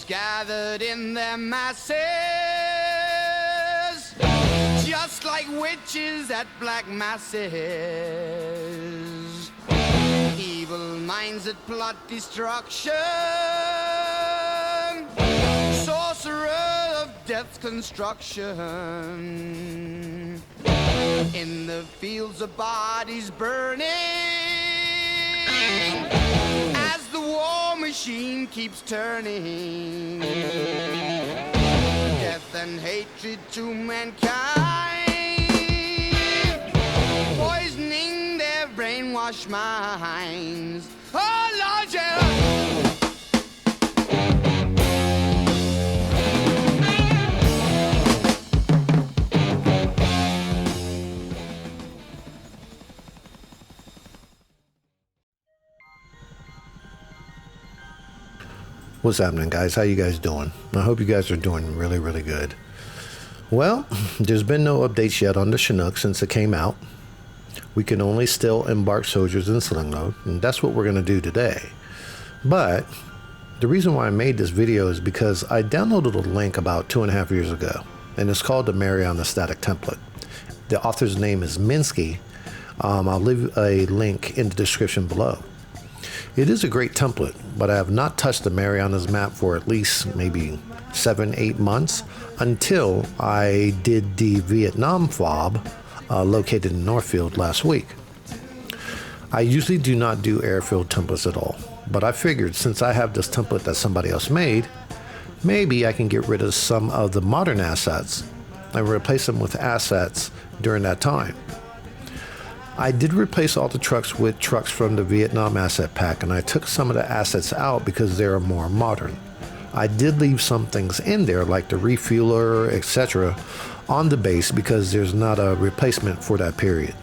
gathered in their masses, just like witches at black masses. Evil minds that plot destruction, sorcerer of death's construction. In the fields of bodies burning, as the war machine keeps turning. Death and hatred to mankind, poisoning their brainwashed minds. Oh Lord, yeah. What's happening, guys? How you guys doing? I hope you guys are doing really good. Well, there's been no updates yet on the Chinook since it came out. We can only still embark soldiers in sling mode, and that's what we're going to do today. But the reason why I made this video is because I downloaded a link about 2.5 years ago, and it's called the Marianas Static Template. The author's name is MINSKI. I'll leave a link in the description below. It is a great template, but I have not touched the Marianas map for at least maybe 7-8 months until I did the Vietnam FOB located in Northfield last week. I usually do not do airfield templates at all, but I figured since I have this template that somebody else made, maybe I can get rid of some of the modern assets and replace them with assets during that time. I did replace all the trucks with trucks from the Vietnam asset pack, and I took some of the assets out because they are more modern. I did leave some things in there like the refueler, etc. on the base because there's not a replacement for that period.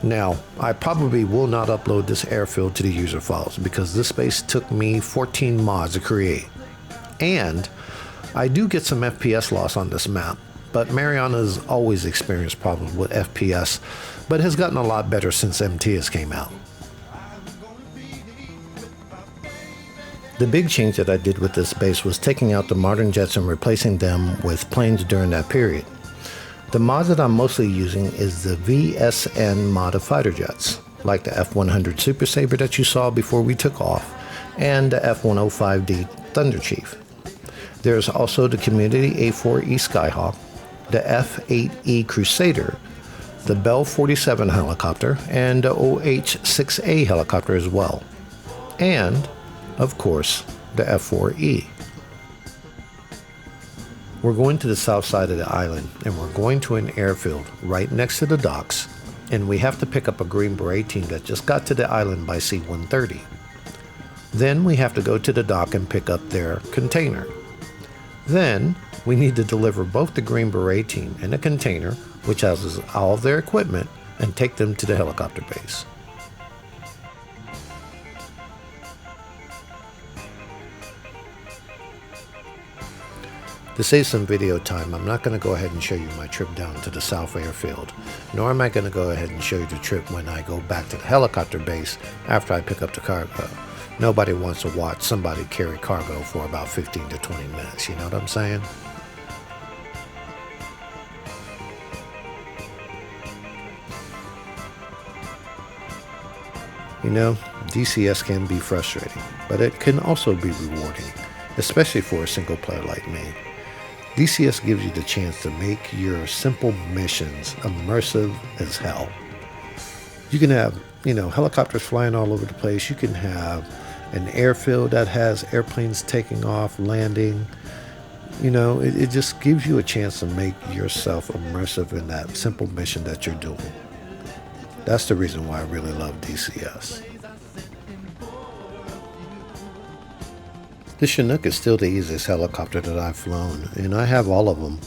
Now, I probably will not upload this airfield to the user files because this base took me 14 mods to create. And I do get some FPS loss on this map, but Marianas always experienced problems with FPS, but has gotten a lot better since MTS came out. The big change that I did with this base was taking out the modern jets and replacing them with planes during that period. The mod that I'm mostly using is the VSN mod of fighter jets, like the F-100 Super Sabre that you saw before we took off, and the F-105D Thunder Chief. There's also the Community A4E Skyhawk, the F-8E Crusader, the Bell 47 helicopter, and the OH-6A helicopter as well. And, of course, the F-4E. We're going to the south side of the island, and we're going to an airfield right next to the docks, and we have to pick up a Green Beret team that just got to the island by C-130. Then we have to go to the dock and pick up their container. Then we need to deliver both the Green Beret team and a container, which houses all of their equipment, and take them to the helicopter base. To save some video time, I'm not going to go ahead and show you my trip down to the South Airfield, nor am I going to go ahead and show you the trip when I go back to the helicopter base after I pick up the cargo. Nobody wants to watch somebody carry cargo for about 15 to 20 minutes, you know what I'm saying? You know, DCS can be frustrating, but it can also be rewarding, especially for a single player like me. DCS gives you the chance to make your simple missions immersive as hell. You can have, helicopters flying all over the place. You can have an airfield that has airplanes taking off, landing. It just gives you a chance to make yourself immersive in that simple mission that you're doing. That's the reason why I really love DCS. The Chinook is still the easiest helicopter that I've flown, and I have all of them.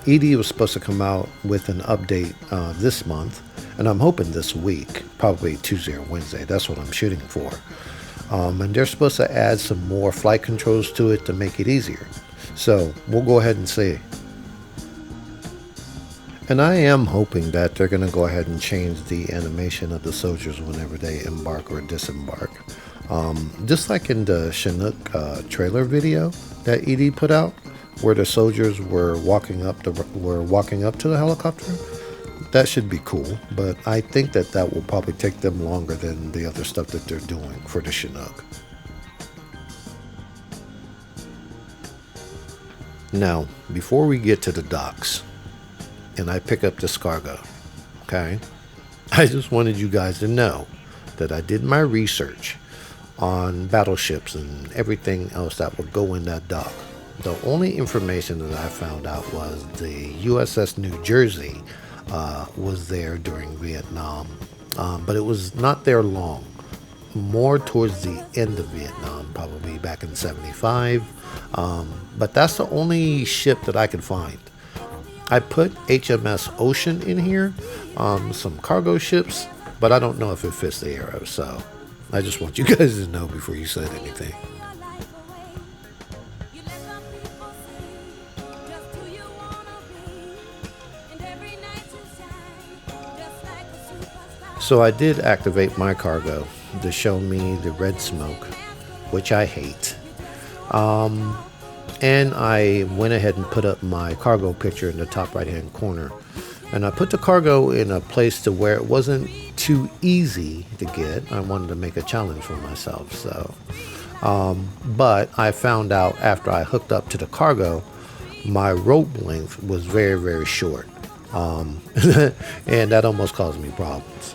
ED was supposed to come out with an update this month, and I'm hoping this week, probably Tuesday or Wednesday. That's what I'm shooting for. And they're supposed to add some more flight controls to it to make it easier. So we'll go ahead and see. And I am hoping that they're going to go ahead and change the animation of the soldiers whenever they embark or disembark. Just like in the Chinook trailer video that ED put out, where the soldiers were walking up to the helicopter. That should be cool, but I think that will probably take them longer than the other stuff that they're doing for the Chinook. Now, before we get to the docks and I pick up this cargo, okay, I just wanted you guys to know that I did my research on battleships and everything else that would go in that dock. The only information that I found out was the USS New Jersey was there during Vietnam, but it was not there long. More towards the end of Vietnam, probably back in '75. But that's the only ship that I could find. I put HMS Ocean in here, some cargo ships, but I don't know if it fits the arrow. So I just want you guys to know before you said anything. So I did activate my cargo to show me the red smoke, which I hate. And I went ahead and put up my cargo picture in the top right hand corner. And I put the cargo in a place to where it wasn't too easy to get. I wanted to make a challenge for myself. So, but I found out after I hooked up to the cargo, my rope length was very, very short. And that almost caused me problems.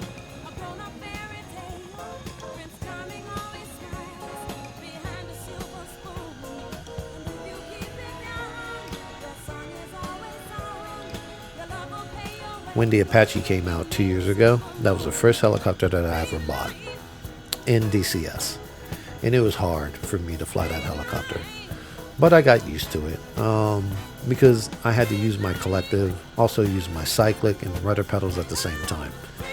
When the Apache came out 2 years ago, that was the first helicopter that I ever bought in DCS. And it was hard for me to fly that helicopter. But I got used to it because I had to use my collective, also use my cyclic and rudder pedals at the same time.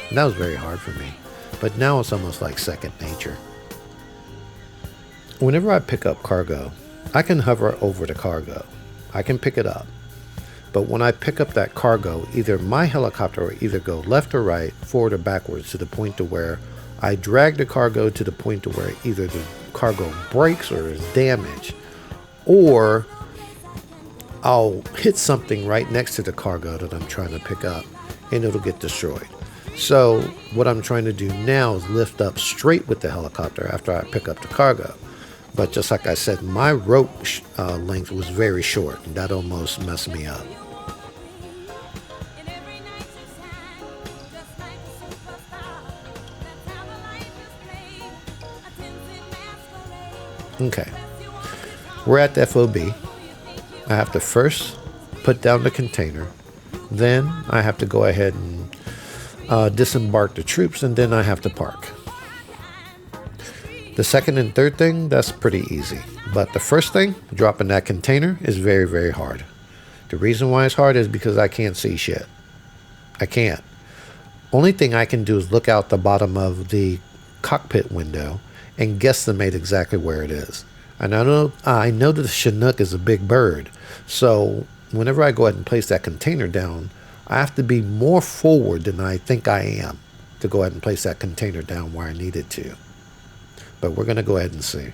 And that was very hard for me. But now it's almost like second nature. Whenever I pick up cargo, I can hover over the cargo. I can pick it up. But when I pick up that cargo, either my helicopter will either go left or right, forward or backwards to the point to where I drag the cargo to the point to where either the cargo breaks or is damaged, or I'll hit something right next to the cargo that I'm trying to pick up and it'll get destroyed. So what I'm trying to do now is lift up straight with the helicopter after I pick up the cargo. But just like I said, my rope length was very short and that almost messed me up. Okay, we're at the FOB. I have to first put down the container, then I have to go ahead and disembark the troops, and then I have to park. The second and third thing, that's pretty easy. But the first thing, dropping that container, is very, very hard. The reason why it's hard is because I can't see shit. I can't. Only thing I can do is look out the bottom of the cockpit window and guesstimate exactly where it is. And I know that the Chinook is a big bird, so whenever I go ahead and place that container down, I have to be more forward than I think I am to go ahead and place that container down where I need it to. But we're going to go ahead and see.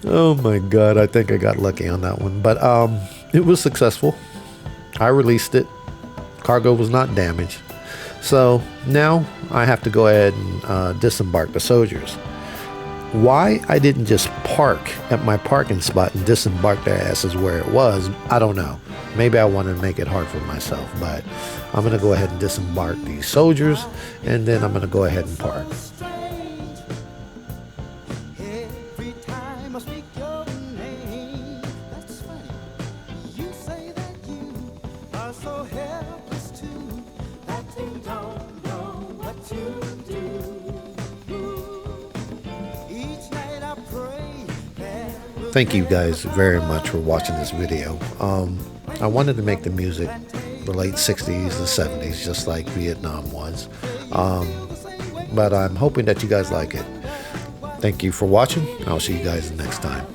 Oh my god, I think I got lucky on that one, but it was successful. I released it. Cargo was not damaged. So now I have to go ahead and disembark the soldiers. Why I didn't just park at my parking spot and disembark their asses where it was, I don't know. Maybe I wanted to make it hard for myself, but I'm going to go ahead and disembark these soldiers, and then I'm going to go ahead and park. Every time I speak your name, that's funny. You say that you are so helpless too, that you don't know what to do. Each night I pray that Thank you guys very much for watching this video. I wanted to make the music the late 60s and 70s, just like Vietnam was. But I'm hoping that you guys like it. Thank you for watching. I'll see you guys next time.